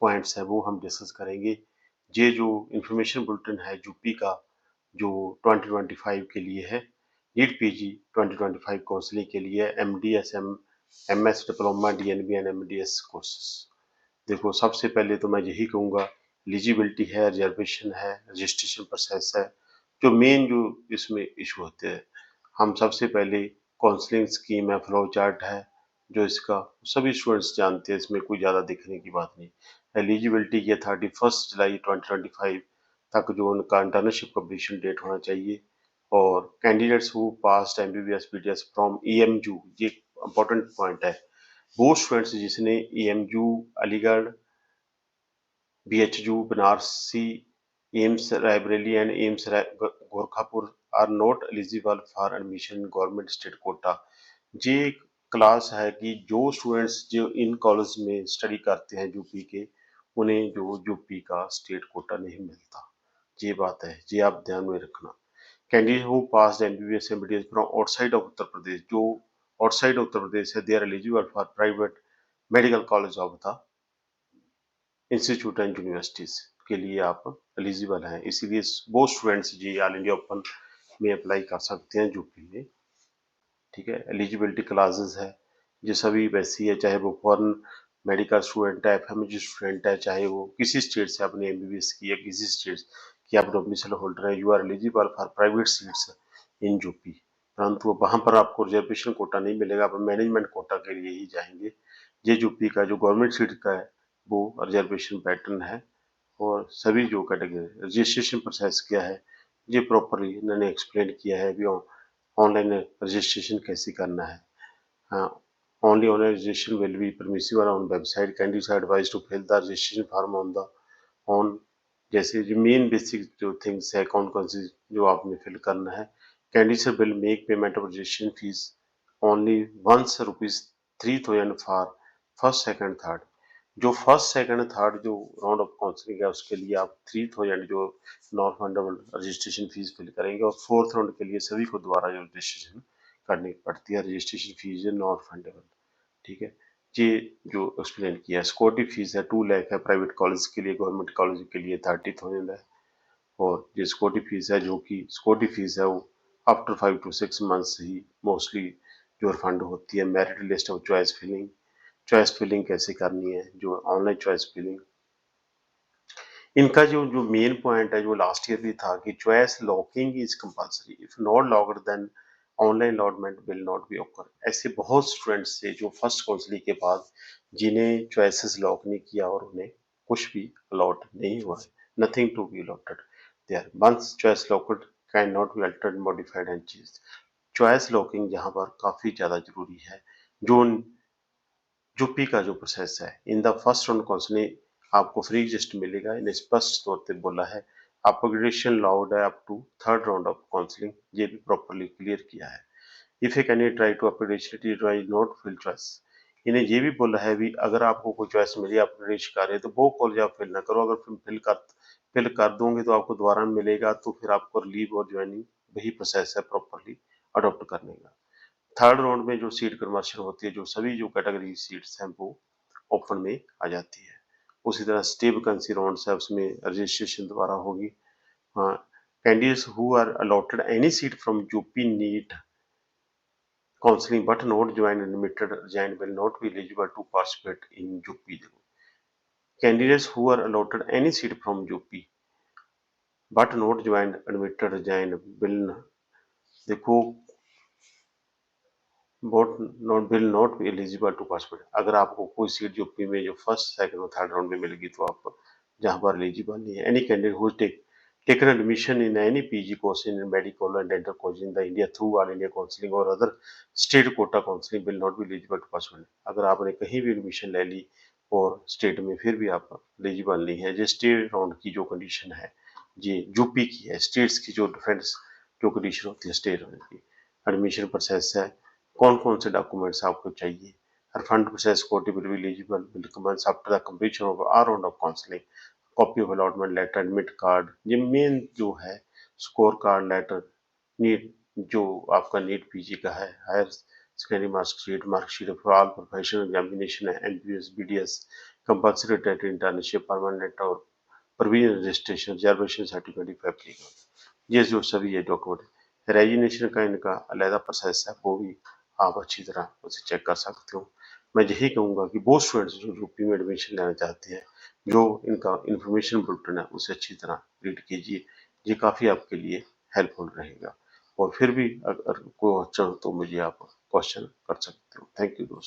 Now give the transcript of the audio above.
Points हैं वो हम डिस्कस करेंगे। ये जो इंफॉर्मेशन बुलेटिन है यूपी का जो 2025 के लिए है, नीट पीजी 2025 काउंसलिंग के लिए MDS MS diploma DNB and MDS courses. देखो सबसे पहले तो मैं यही कहूँगा, एलिजिबिलिटी है, रिजर्वेशन है, रजिस्ट्रेशन प्रोसेस है, जो मेन जो इसमें इशू होते हैं। हम सबसे पहले काउंसलिंग स्कीम है, फ्लो चार्ट है, जो इसका सभी स्टूडेंट्स जानते हैं, इसमें कोई ज़्यादा दिखने की बात नहीं। एलिजिबिलिटी ये 31 जुलाई 2025 तक जो उनका इंटर्नशिप कंप्लीशन डेट होना चाहिए। और candidates who passed MBBS BDS from AMU, ये इंपॉर्टेंट पॉइंट है, वो स्टूडेंट्स जिसने ईएमयू, अलीगढ़, बीएचयू, बनारसी, AIIMS Raebareli and AIIMS Gorakhpur are not eligible for admission government state quota. ये क्लास है कि जो स्टूडेंट्स जो इन कॉलेज में स्टडी करते हैं यूपी के, उन्हें जो यूपी का स्टेट कोटा नहीं मिलता। ये बात है, ये आप ध्यान में रखना। Candidate who passed MBBS MBBS from outside of Uttar Pradesh, जो आउटसाइड उत्तर प्रदेश है, they are eligible for private medical college of the institute and universities के लिए आप एलिजिबल हैं। इसीलिए वो स्टूडेंट्स जी ऑल इंडिया ओपन में अप्लाई कर सकते हैं यूपी में। ठीक है, एलिजिबिलिटी क्लासेस है, ये सभी वैसी है, चाहे वो फॉरेन मेडिकल स्टूडेंट है, एफएमजी स्टूडेंट है, चाहे वो किसी स्टेट से अपने एमबीबीएस की या किसी स्टेट की आप डोमिसाइल होल्डर है, you are eligible for private seats in UP. परंतु वहां पर आपको रिजर्वेशन कोटा नहीं मिलेगा, आप मैनेजमेंट कोटा के लिए ही जाएंगे। ये यूपी का जो गवर्नमेंट सीट का है वो रिजर्वेशन पैटर्न है। और सभी जो कैटेगरी रजिस्ट्रेशन प्रोसेस क्या है, ये प्रॉपरली इन्होंने एक्सप्लेन किया है। अभी ऑनलाइन रजिस्ट्रेशन कैसे करना है। हाँ, only online registration will be permissible on website. Candidates are advised to fill the registration form on the on जैसे जो मेन बेसिक जो थिंग्स है, कौन कौन सी जो आपने फिल करना है। Candidates will make payment of registration fees only once ₹3000 for first second third. जो फर्स्ट सेकंड थर्ड जो राउंड ऑफ काउंसलिंग है उसके लिए आप 3000 जो non refundable registration fees fill करेंगे। और फोर्थ राउंड के लिए सभी को दोबारा जो रजिस्ट्रेशन करनी पड़ती है, रजिस्ट्रेशन फीस नॉन फंडेबल। ठीक है, ये जो एक्सप्लेन किया। सिक्योरिटी फीस है 2 लाख है प्राइवेट कॉलेज के लिए, गवर्नमेंट कॉलेज के लिए 30,000 है। और ये सिक्योरिटी फीस है, जो कि सिक्योरिटी फीस है वो आफ्टर 5 to 6 मंथ्स ही मोस्टली जो रिफंड होती है। Merit list of choice filling कैसे करनी है, जो ऑनलाइन चॉइस फिलिंग। इनका जो जो मेन पॉइंट है, जो लास्ट ईयर भी था, कि choice locking is compulsory, if not locked then online allotment will not be occur. ऐसे बहुत स्टूडेंट्स थे जो फर्स्ट काउंसलिंग के बाद जिन्हें चॉइसेस लॉक नहीं किया और उन्हें कुछ भी अलॉट नहीं हुआ है, nothing to be allotted there. Once choice locked can not be altered modified and changed. Choice locking यहाँ पर काफी ज्यादा जरूरी है। जो यूपी का जो प्रोसेस है, in the first round counselling आपको फ्री रजिस्ट मिलेगा। इन्हें स्पष्ट तौर पे बोला है। अपग्रेडेशन लाउड है up to third round of counselling, ये भी प्रॉपर्ली क्लियर किया है। If a candidate try to upgradation try not fill choice, इन्हें ये भी बोला है भी अगर आपको कोई चॉइस मिली अपग्रेडेशन कर रहे तो वो कॉलेज आप फिल ना करो। अगर फिल कर दोगे तो आपको दोबारा मिलेगा, तो फिर आपको रिलीव और ज्वाइनिंग वही प्रोसेस है प्रॉपरली अडॉप्ट करने का। थर्ड राउंड में जो सीट कन्वर्शन होती है, जो सभी जो कैटेगरी सीट्स हैं वो ओपन में आ जाती है। उसी तरह स्टे वैकेंसी राउंड है, उसमें रजिस्ट्रेशन दोबारा होगी। हाँ, candidates who are allotted any seat from UP NEET counselling but not join admitted resign will not be eligible to participate in UP. Candidates who are allotted any seat from UP but not join admitted resign will, देखो, will not be eligible to participate. अगर आपको कोई seat UP में जो first second और third round में मिलेगी तो आप जहां पर एलिजिबल नहीं है। Any candidate who taken admission in any PG course in medical and dental course in the India through all India counselling और other state quota counselling will not be eligible to participate. अगर आपने कहीं भी admission ले ली और state में फिर भी आप एलिजिबल नहीं है, जो स्टेट राउंड की जो कंडीशन है ये यूपी की है। स्टेट्स की जो डिफरेंस जो कंडीशन होती है स्टेट राउंड की, एडमिशन प्रोसेस है, कौन कौन से डॉक्यूमेंट्स आपको चाहिए। फंड प्रोसेस कोटी will be eligible will commence after the completion of all round of counselling. Copy of allotment letter, admit card, ये मेन जो है, स्कोर कार्ड लेटर, नीट जो आपका नीट पीजी का है, higher secondary marksheet for all professional examination है, MBBS BDS compulsory टेट internship permanent और provisional registration reservation certificate applicable. ये जो सभी ये डॉक्यूमेंट रेजिग्नेशन का इनका अलहदा प्रोसेस है, वो भी आप अच्छी तरह उसे चेक कर सकते हो। मैं यही कहूँगा कि वो स्टूडेंट्स जो यूपी में एडमिशन लेना चाहते हैं, जो इनका इंफॉर्मेशन बुलेटिन है उसे अच्छी तरह रीड कीजिए। ये काफ़ी आपके लिए हेल्पफुल रहेगा। और फिर भी अगर कोई क्वेश्चन हो तो मुझे आप क्वेश्चन कर सकते हो। थैंक यू दोस्तों।